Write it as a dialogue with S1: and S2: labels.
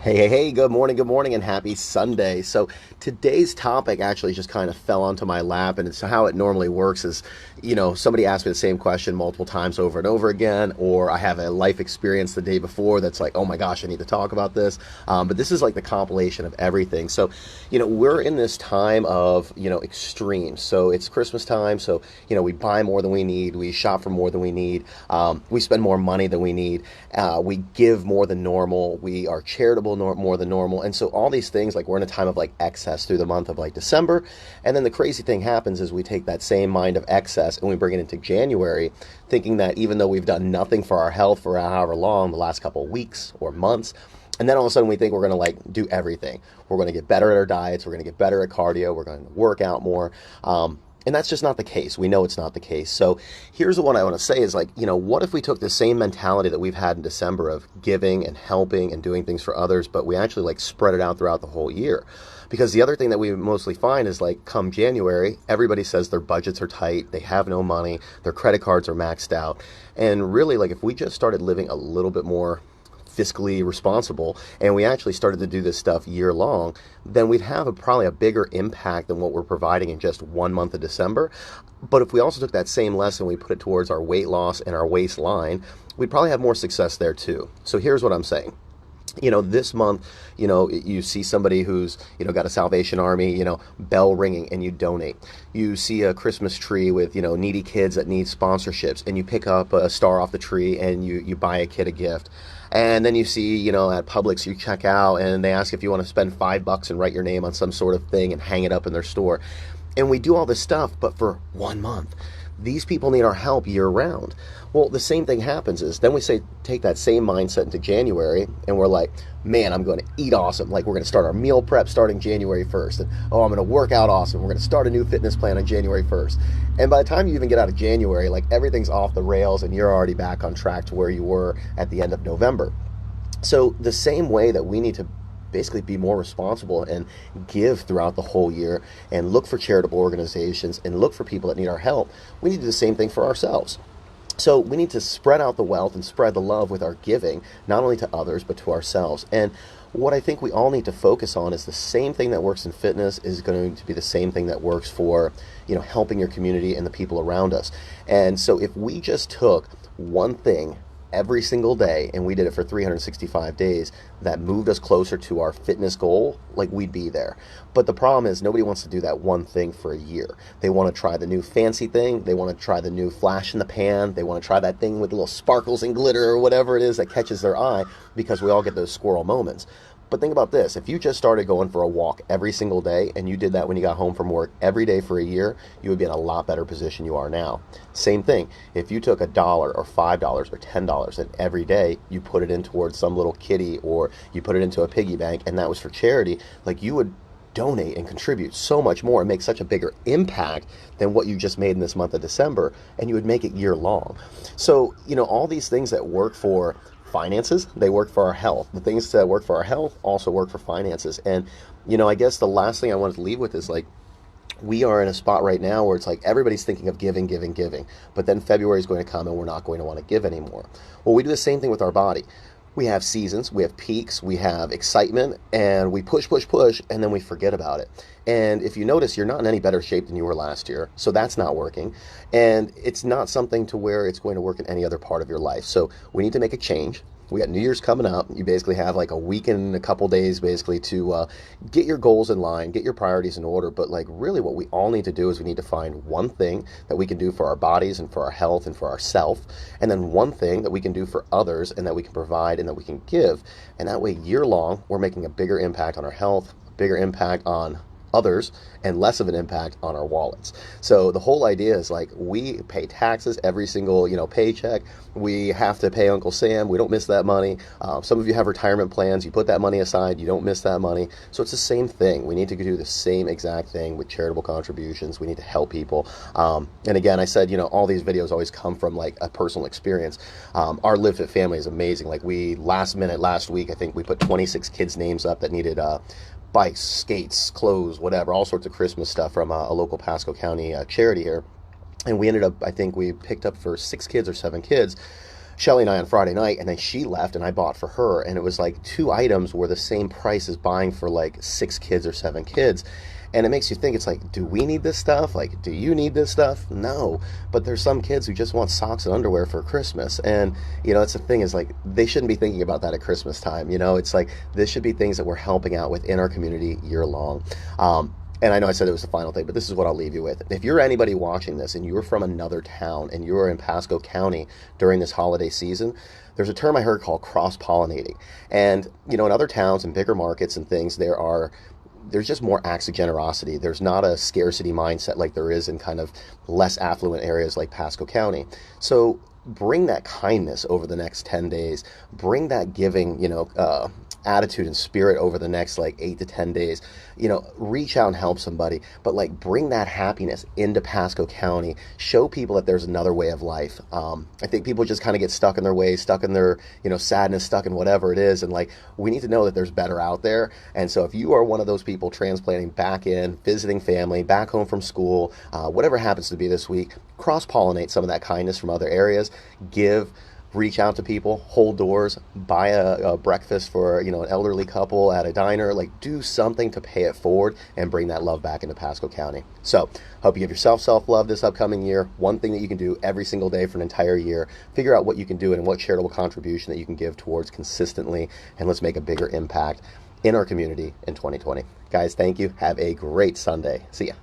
S1: Hey, good morning, and happy Sunday. So today's topic actually just kind of fell onto my lap, and it's how it normally works is, somebody asks me the same question multiple times over and over again, or I have a life experience the day before that's like, oh my gosh, I need to talk about this. But this is like the compilation of everything. So, we're in this time of, extremes. So it's Christmas time, so, we buy more than we need, we shop for more than we need, we spend more money than we need, we give more than normal, we are charitable more than normal. And so all these things, like we're in a time of like excess through the month of like December. And then the crazy thing happens is we take that same mind of excess and we bring it into January, thinking that even though we've done nothing for our health for however long, the last couple of weeks or months, and then all of a sudden we think we're going to like do everything. We're going to get better at our diets. We're going to get better at cardio. We're going to work out more. And that's just not the case. We know it's not the case. So here's what I want to say is like, what if we took the same mentality that we've had in December of giving and helping and doing things for others, but we actually like spread it out throughout the whole year? Because the other thing that we mostly find is like come January, everybody says their budgets are tight, they have no money, their credit cards are maxed out. And really, like if we just started living a little bit more fiscally responsible and we actually started to do this stuff year long, then we'd have probably a bigger impact than what we're providing in just 1 month of December. But if we also took that same lesson, we put it towards our weight loss and our waistline, we'd probably have more success there too. So here's what I'm saying. This month, you see somebody who's, got a Salvation Army, bell ringing, and you donate. You see a Christmas tree with, needy kids that need sponsorships, and you pick up a star off the tree and you buy a kid a gift. And then you see, at Publix, you check out and they ask if you want to spend $5 and write your name on some sort of thing and hang it up in their store. And we do all this stuff, but for 1 month. These people need our help year round. Well, the same thing happens is then we say take that same mindset into January and we're like, man, I'm going to eat awesome. Like we're going to start our meal prep starting January 1st. And I'm going to work out awesome. We're going to start a new fitness plan on January 1st. And by the time you even get out of January, like everything's off the rails and you're already back on track to where you were at the end of November. So the same way that we need to basically be more responsible and give throughout the whole year and look for charitable organizations and look for people that need our help, we need to do the same thing for ourselves. So we need to spread out the wealth and spread the love with our giving, not only to others, but to ourselves. And what I think we all need to focus on is the same thing that works in fitness is going to be the same thing that works for, helping your community and the people around us. And so if we just took one thing every single day, and we did it for 365 days, that moved us closer to our fitness goal, like we'd be there. But the problem is nobody wants to do that one thing for a year. They want to try the new fancy thing. They want to try the new flash in the pan. They want to try that thing with little sparkles and glitter or whatever it is that catches their eye, because we all get those squirrel moments. But think about this. If you just started going for a walk every single day and you did that when you got home from work every day for a year, you would be in a lot better position you are now. Same thing. If you took $1 or $5 or $10 and every day you put it in towards some little kitty or you put it into a piggy bank and that was for charity, like you would donate and contribute so much more and make such a bigger impact than what you just made in this month of December, and you would make it year long. So, all these things that work for finances, they work for our health. The things that work for our health also work for finances. And, I guess the last thing I wanted to leave with is like, we are in a spot right now where it's like everybody's thinking of giving, but then February is going to come and we're not going to want to give anymore. Well, we do the same thing with our body. We have seasons, we have peaks, we have excitement, and we push, and then we forget about it. And if you notice, you're not in any better shape than you were last year, so that's not working. And it's not something to where it's going to work in any other part of your life. So we need to make a change. We got New Year's coming up. You basically have like a week and a couple days basically to get your goals in line, get your priorities in order. But like really what we all need to do is we need to find one thing that we can do for our bodies and for our health and for ourselves. And then one thing that we can do for others and that we can provide and that we can give. And that way year long, we're making a bigger impact on our health, a bigger impact on others, and less of an impact on our wallets. So the whole idea is like we pay taxes every single paycheck. We have to pay Uncle Sam. We don't miss that money. Some of you have retirement plans. You put that money aside. You don't miss that money. So it's the same thing. We need to do the same exact thing with charitable contributions. We need to help people. And again, I said all these videos always come from like a personal experience. Our Live Fit family is amazing. Like last week, I think we put 26 kids' names up that needed bikes, skates, clothes, whatever, all sorts of Christmas stuff from a local Pasco County charity here. And we ended up, I think we picked up for 6 kids or 7 kids, Shelly and I on Friday night, and then she left, and I bought for her, and it was like two items were the same price as buying for like six kids or seven kids. And it makes you think, it's like, do we need this stuff? Like, do you need this stuff? No. But there's some kids who just want socks and underwear for Christmas. And, that's the thing, is like, they shouldn't be thinking about that at Christmas time. It's like, this should be things that we're helping out with in our community year long. And I know I said it was the final thing, but this is what I'll leave you with. If you're anybody watching this and you're from another town and you're in Pasco County during this holiday season, there's a term I heard called cross-pollinating. And, in other towns and bigger markets and things, there's just more acts of generosity. There's not a scarcity mindset like there is in kind of less affluent areas like Pasco County. So bring that kindness over the next 10 days. Bring that giving, attitude and spirit over the next like 8 to 10 days. Reach out and help somebody, but like bring that happiness into Pasco County. Show people that there's another way of life. I think people just kind of get stuck in their ways, stuck in their, sadness, stuck in whatever it is. And like, we need to know that there's better out there. And so if you are one of those people transplanting back in, visiting family, back home from school, whatever happens to be this week, cross-pollinate some of that kindness from other areas. Reach out to people, hold doors, buy a breakfast for an elderly couple at a diner. Like, do something to pay it forward and bring that love back into Pasco County. So hope you give yourself self-love this upcoming year. One thing that you can do every single day for an entire year. Figure out what you can do and what charitable contribution that you can give towards consistently, and let's make a bigger impact in our community in 2020. Guys, thank you. Have a great Sunday. See ya.